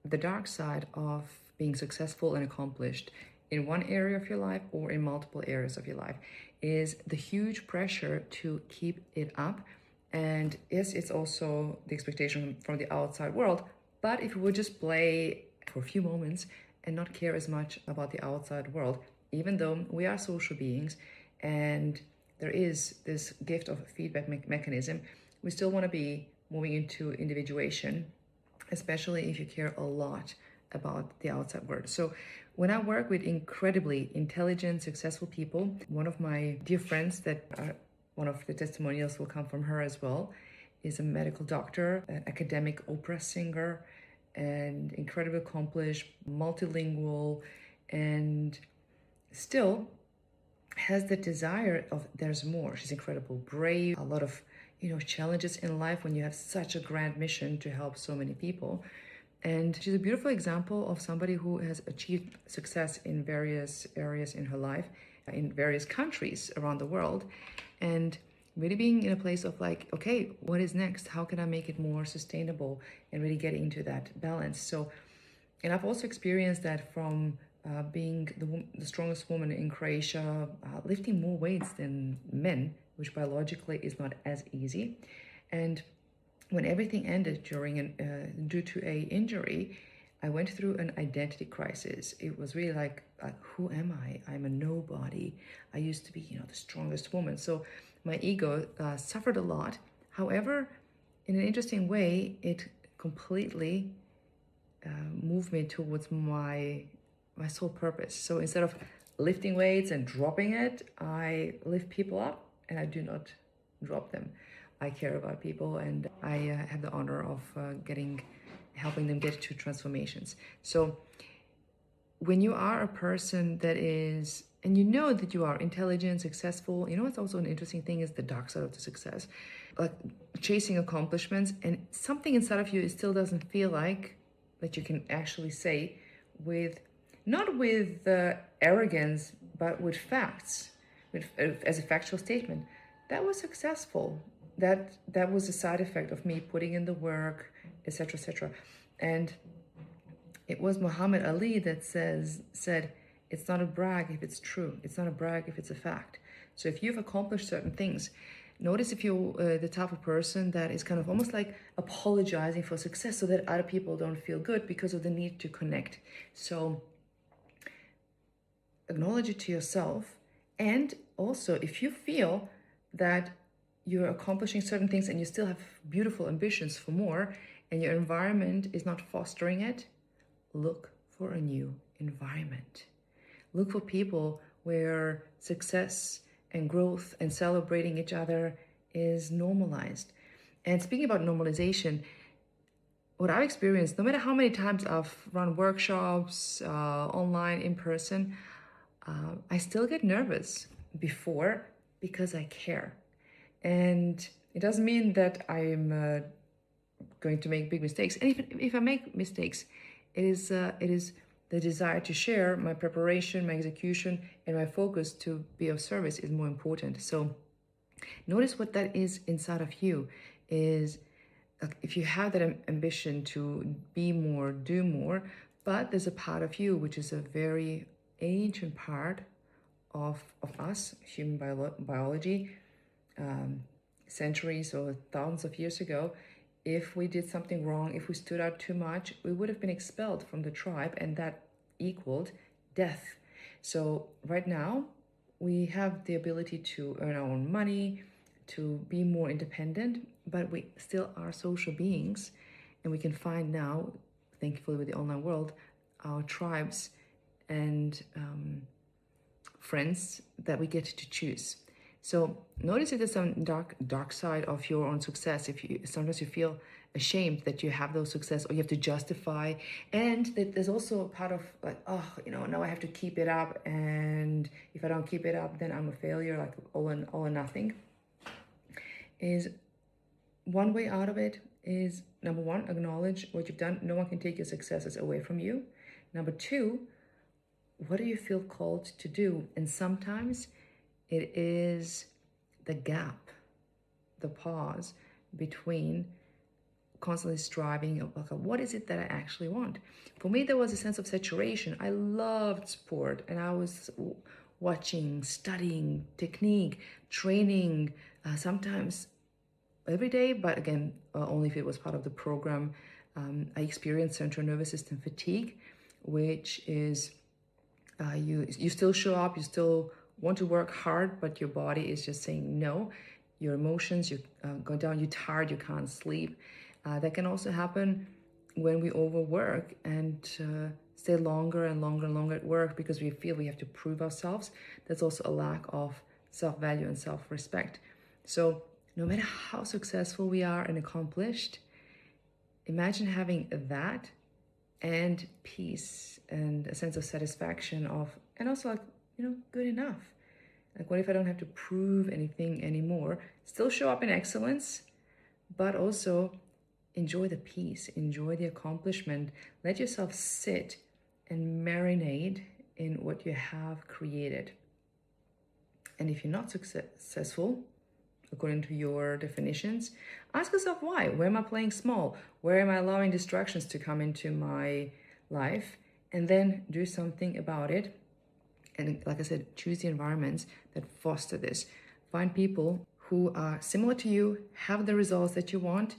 the dark side of being successful and accomplished in one area of your life or in multiple areas of your life is the huge pressure to keep it up. And yes, it's also the expectation from the outside world. But if we would just play for a few moments and not care as much about the outside world, even though we are social beings and there is this gift of feedback mechanism, we still want to be moving into individuation, especially if you care a lot about the outside world. So when I work with incredibly intelligent, successful people, one of my dear friends that are, one of the testimonials will come from her as well, is a medical doctor, an academic opera singer, and incredibly accomplished, multilingual, and still has the desire of there's more. She's incredible, brave, a lot of challenges in life when you have such a grand mission to help so many people. And she's a beautiful example of somebody who has achieved success in various areas in her life, in various countries around the world, and really being in a place of like, okay, what is next? How can I make it more sustainable and really get into that balance? So, and I've also experienced that from being the strongest woman in Croatia, lifting more weights than men, which biologically is not as easy. And when everything ended due to a injury, I went through an identity crisis. It was really like who am I? I'm a nobody. I used to be, the strongest woman. So my ego suffered a lot. However, in an interesting way, it completely moved me towards my sole purpose. So instead of lifting weights and dropping it, I lift people up and I do not drop them. I care about people and I have the honor of helping them get to transformations. So when you are a person that is, and you know that you are intelligent, successful, what's also an interesting thing is the dark side of the success, like chasing accomplishments, and something inside of you still doesn't feel like that you can actually say with, not with arrogance, but with facts, as a factual statement, that was successful. That was a side effect of me putting in the work, etc., etc. And it was Muhammad Ali that said, it's not a brag if it's true. It's not a brag if it's a fact. So if you've accomplished certain things, notice if you're the type of person that is kind of almost like apologizing for success so that other people don't feel good because of the need to connect. So acknowledge it to yourself. And also, if you feel that you're accomplishing certain things and you still have beautiful ambitions for more and your environment is not fostering it, look for a new environment. Look for people where success and growth and celebrating each other is normalized. And speaking about normalization, what I've experienced, no matter how many times I've run workshops, online, in person, I still get nervous before because I care. And it doesn't mean that I'm going to make big mistakes. And if I make mistakes, it is the desire to share. My preparation, my execution, and my focus to be of service is more important. So notice what that is inside of you. Is if you have that ambition to be more, do more, but there's a part of you which is a very ancient part of us, human biology, centuries or thousands of years ago. If we did something wrong, if we stood out too much, we would have been expelled from the tribe, and that equaled death. So right now, we have the ability to earn our own money, to be more independent, but we still are social beings, and we can find now, thankfully with the online world, our tribes and friends that we get to choose. So notice if there's some dark side of your own success. If you sometimes you feel ashamed that you have those success, or you have to justify, and that there's also a part of like, oh, now I have to keep it up, and if I don't keep it up, then I'm a failure, like all or nothing. Is one way out of it is, number one, acknowledge what you've done. No one can take your successes away from you. Number two, what do you feel called to do? And sometimes it is the gap, the pause between constantly striving about what is it that I actually want. For me, there was a sense of saturation. I loved sport, and I was watching, studying technique, training, sometimes every day, but again, only if it was part of the program. I experienced central nervous system fatigue, which is you still show up, you still want to work hard, but your body is just saying no. Your emotions, you go down, you're tired, you can't sleep. That can also happen when we overwork and stay longer and longer and longer at work because we feel we have to prove ourselves. That's also a lack of self-value and self-respect. So no matter how successful we are and accomplished, imagine having that and peace and a sense of satisfaction of, and also like, good enough. Like, what if I don't have to prove anything anymore? Still show up in excellence, but also enjoy the peace, enjoy the accomplishment. Let yourself sit and marinate in what you have created. And if you're not successful, according to your definitions, ask yourself why. Where am I playing small? Where am I allowing distractions to come into my life? And then do something about it. And like I said, choose the environments that foster this. Find people who are similar to you, have the results that you want,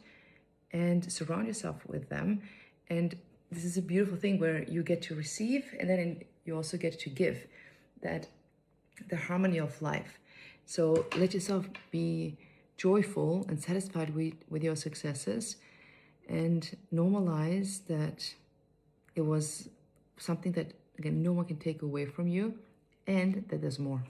and surround yourself with them. And this is a beautiful thing where you get to receive, and then you also get to give. That the harmony of life. So let yourself be joyful and satisfied with your successes, and normalize that it was something that, again, no one can take away from you, and that there's more.